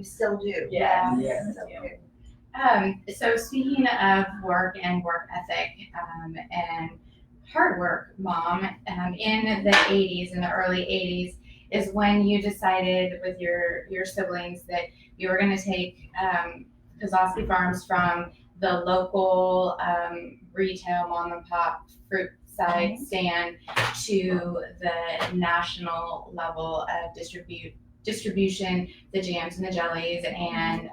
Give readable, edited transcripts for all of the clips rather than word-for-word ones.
you still do. Yeah. So speaking of work and work ethic, and hard work, Mom, in the 80s, in the early 80s, is when you decided with your siblings that you were going to take Kozlowski Farms from the local retail mom and pop fruit side stand to the national level of distribution, the jams and the jellies, and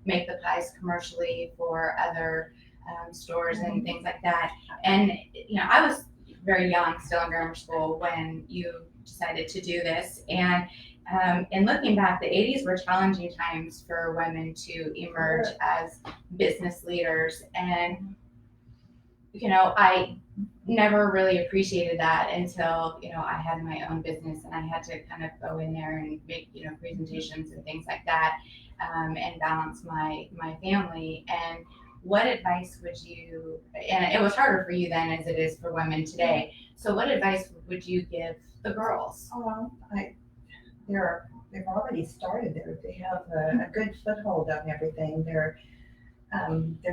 make the pies commercially for other stores and things like that. And I was very young, still in grammar school, when you decided to do this. And in looking back, the 80s were challenging times for women to emerge as business leaders. And I never really appreciated that until I had my own business and I had to kind of go in there and make presentations and things like that, and balance my family. And what advice would you, and it was harder for you then as it is for women today, so what advice would you give the girls? Oh, well, they've already started there. They have a good foothold on everything. They're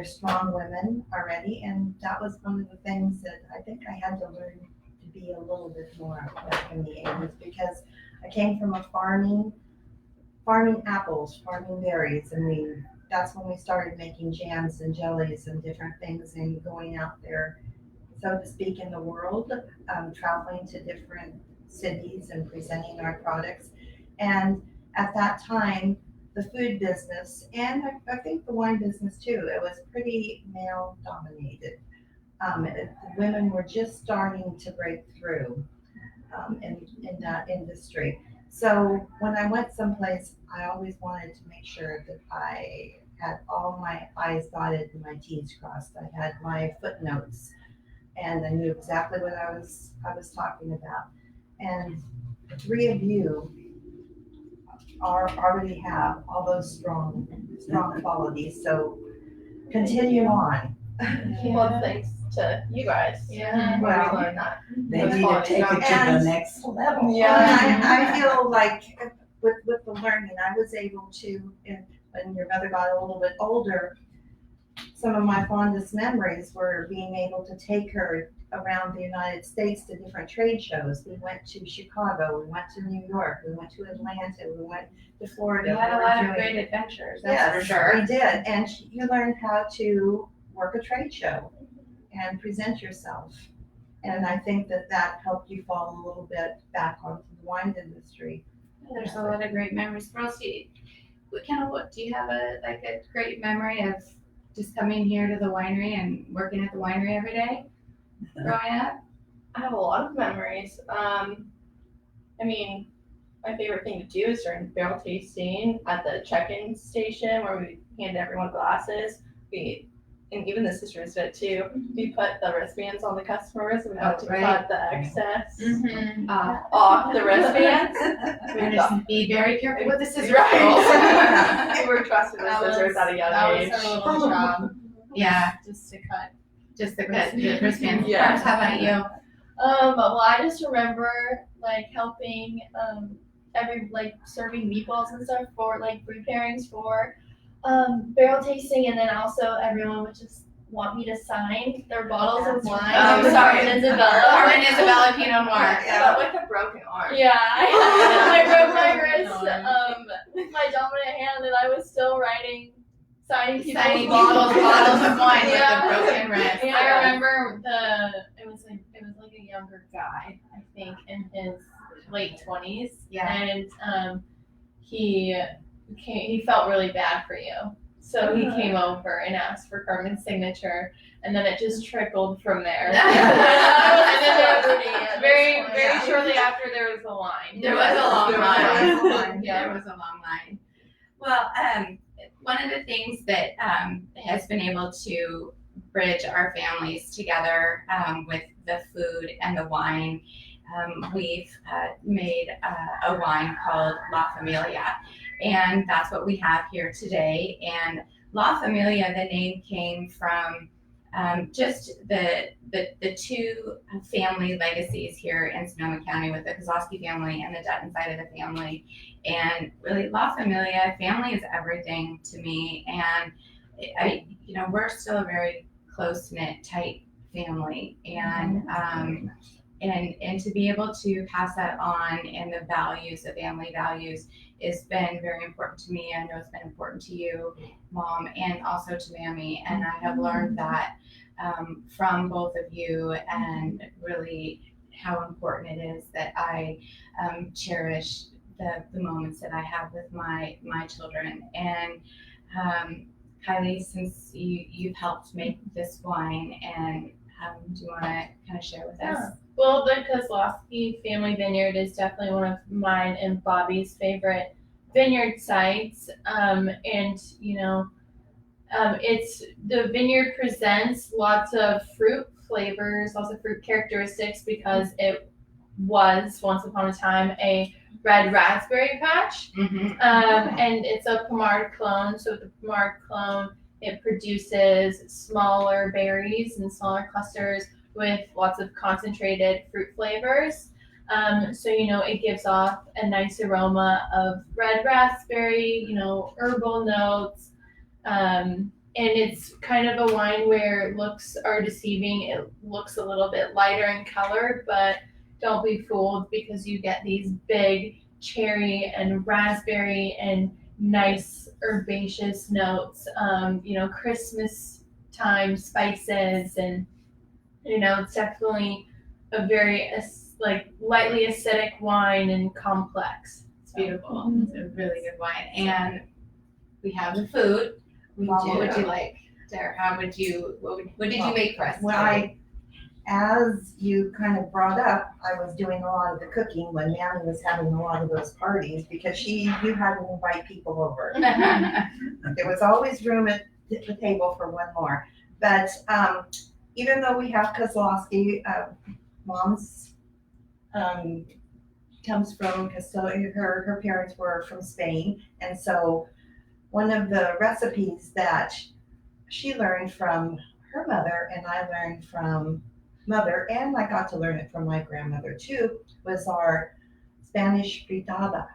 strong women already, and that was one of the things that I think I had to learn to be a little bit more back in the 80s, because I came from a farming apples, farming berries, and that's when we started making jams and jellies and different things and going out there, so to speak, in the world, traveling to different cities and presenting our products. And at that time, the food business, and I think the wine business too, it was pretty male dominated. The women were just starting to break through in that industry. So when I went someplace, I always wanted to make sure that I had all my I's dotted and my T's crossed. I had my footnotes, and I knew exactly what I was talking about. And the three of you already have all those strong qualities. So continue on. Well, thanks to you guys. Yeah. Well, we learned that. They need to take it to the next level. Yeah. I feel like with the learning, I was able to, when your mother got a little bit older, some of my fondest memories were being able to take her around the United States to different trade shows. We went to Chicago, we went to New York, we went to Atlanta, we went to Florida. We had a lot of great adventures, that's for Yes, sure. we did, and you learned how to work a trade show and present yourself. And I think that helped you fall a little bit back onto the wine industry. There's a lot of great memories. Girls, do you have a great memory of just coming here to the winery and working at the winery every day growing up? I have a lot of memories. I mean, my favorite thing to do is during barrel tasting at the check-in station where we hand everyone glasses. And even the sisters did it too. We put the wristbands on the customers and we had to cut the excess off the wristbands. And just be very careful with the scissors. Right. We were trusted with scissors at a young age. That was our little job. Yeah. Just to cut. Just the wristbands. Yeah. How about you? Well, I just remember helping serving meatballs and stuff for food pairings for barrel tasting, and then also everyone would just want me to sign their bottles of wine. Oh, sorry. Carmen Isabella. Carmen Isabella Pinot Noir. But with a broken arm. Yeah, I broke my wrist with my dominant hand, and I was still signing people's bottles of wine with Yeah. a broken wrist. And I remember it was a younger guy, I think, in his late 20s. Yeah. And he felt really bad for you. So he came over and asked for Carmen's signature, and then it just trickled from there. And then very shortly after there was a line. There was a long line. Yeah. There was a long line. Well, one of the things that has been able to bridge our families together with the food and the wine, we've made a wine called La Familia, and that's what we have here today. And La Familia, the name came from just the two family legacies here in Sonoma County with the Kozlowski family and the Dutton side of the family. And really, La Familia, family is everything to me. And we're still a very close knit, tight family. And and to be able to pass that on, and the values, the family values, has been very important to me. I know it's been important to you, Mom, and also to Mammy. And I have learned that from both of you, and really how important it is that I cherish the moments that I have with my children. And Kylie, since you've helped make this wine, and do you want to kind of share with us? Well, the Kozlowski family vineyard is definitely one of mine and Bobby's favorite vineyard sites. It's the vineyard presents lots of fruit flavors, lots of fruit characteristics, because it was once upon a time a red raspberry patch. And it's a Pomard clone. So the Pomard clone, it produces smaller berries and smaller clusters with lots of concentrated fruit flavors. It gives off a nice aroma of red raspberry, herbal notes. And it's kind of a wine where looks are deceiving. It looks a little bit lighter in color, but don't be fooled, because you get these big cherry and raspberry and nice herbaceous notes, Christmas time spices, and it's definitely a very lightly acidic wine and complex. It's beautiful. It's a really good wine. And we have the food. Mom, what would you like? Sarah, what did you make for us? Well, as you kind of brought up, I was doing a lot of the cooking when Mammy was having a lot of those parties, because you had to invite people over. There was always room at the table for one more. But even though we have Kozlowski, Mom's comes from Castilla. Her parents were from Spain, and so one of the recipes that she learned from her mother, and I learned from Mother, and I got to learn it from my grandmother too, was our Spanish fritada.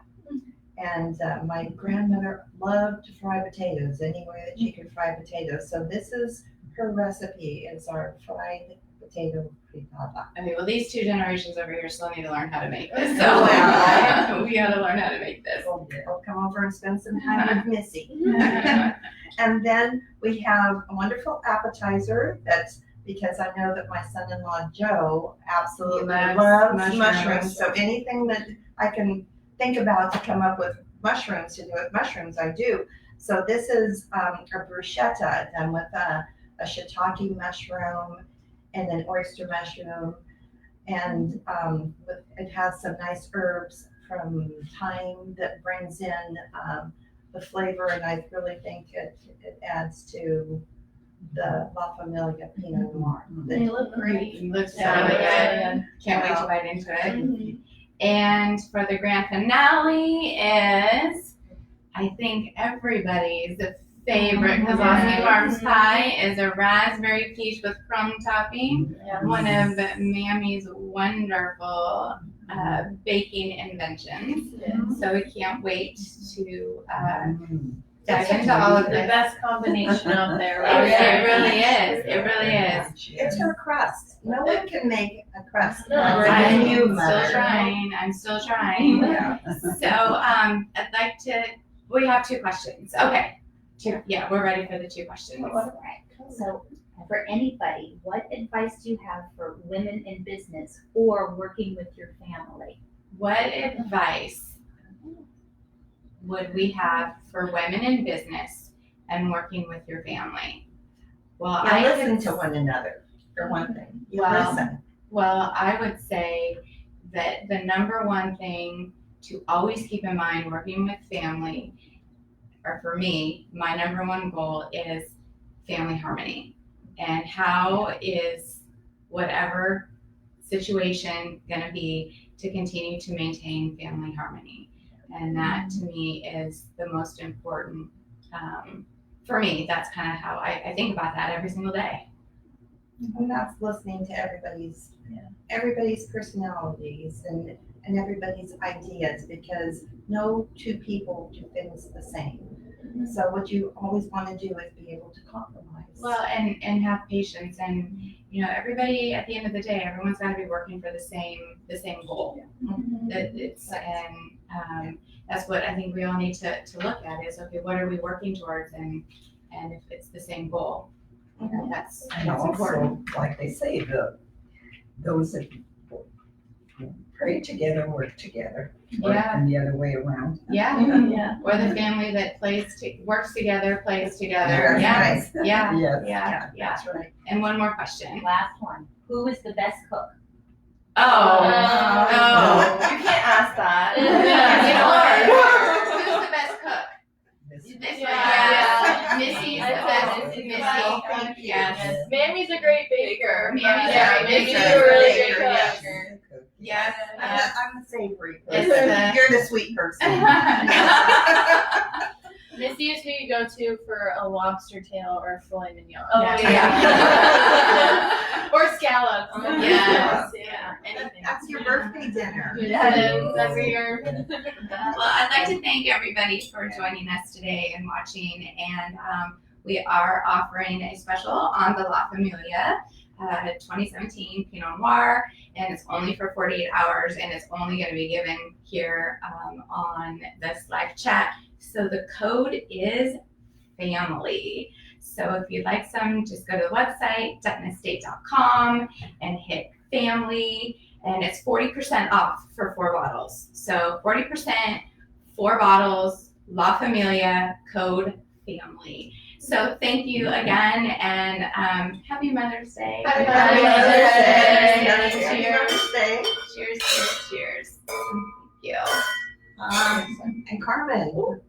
And my grandmother loved to fry potatoes any way that she could fry potatoes. So this is her recipe, is our fried potato fritada. Okay, well, these two generations over here still need to learn how to make this. So we got to learn how to make this. We'll come over and spend some time with Missy. And then we have a wonderful appetizer that's, because I know that my son-in-law Joe absolutely loves mushrooms. So anything that I can think about to come up with mushrooms, to do with mushrooms, I do. So this is a bruschetta done with a shiitake mushroom and an oyster mushroom, and it has some nice herbs from thyme that brings in the flavor, and I really think it adds to the La Familia Pinot Noir. They look great. It looks really good. Can't wait to bite into it. And for the grand finale is, I think everybody's favorite Kozlowski Farms pie, is a raspberry quiche with crumb topping. One of Mammy's wonderful baking inventions. So we can't wait to dive into all of The this. best combination out there. It really is. It really is. It's her crust. No one can make a crust. No, That's you, I'm Mother. still trying. Yeah. So I'd like to, we have two questions. Okay. Yeah, we're ready for the two questions. So, for anybody, what advice do you have for women in business or working with your family? What advice would we have for women in business and working with your family? Well, I listen to one another, for one thing. You listen. Well, I would say that the number one thing to always keep in mind working with family, or for me, my number one goal is family harmony. And how is whatever situation going to be to continue to maintain family harmony? And that to me is the most important. For me, that's kind of how I think about that every single day. And that's listening to everybody's personalities, and and everybody's ideas, because no two people do things the same. So what you always want to do is be able to compromise. Well, and have patience, and everybody at the end of the day, everyone's got to be working for the same goal. That's what I think we all need to look at is, okay, what are we working towards, and if it's the same goal, that's And important. also, like they say, those that pray together, work together, Yeah. and the other way around. Yeah. Yeah. Or the family that works together, plays together. That's Yeah. right. Yeah. Yes. Yeah. That's right. And one more question. Last one. Who is the best cook? Oh. You can't ask that. Who's the best cook? This- This Yeah. one, yes. Missy's the I best. know. Missy. Well, thank you. Yes. Mammy's a great baker. Mammy's a Yeah, great Mammy's baker. a really Baker, good yes. cook. Yes. I'm the savory It's person. the- You're the sweet person. Missy is who you go to for a lobster tail or filet mignon. Oh, yeah. Or scallops. Yes. Yeah. Anything. That's your birthday dinner. Every year. Well, I'd like to thank everybody for joining us today and watching. And we are offering a special on the La Familia 2017 Pinot Noir, and it's only for 48 hours, and it's only going to be given here on this live chat. So the code is family. So if you'd like some, just go to the website, duttonestate.com, and hit family, and it's 40% off for 4 bottles. So 40%, 4 bottles, La Familia, code family. So thank you again, and happy Mother's Day. Happy Happy Mother's Day. Happy Cheers. Mother's Day. Cheers, cheers, cheers. Thank you. And Carmen. Ooh.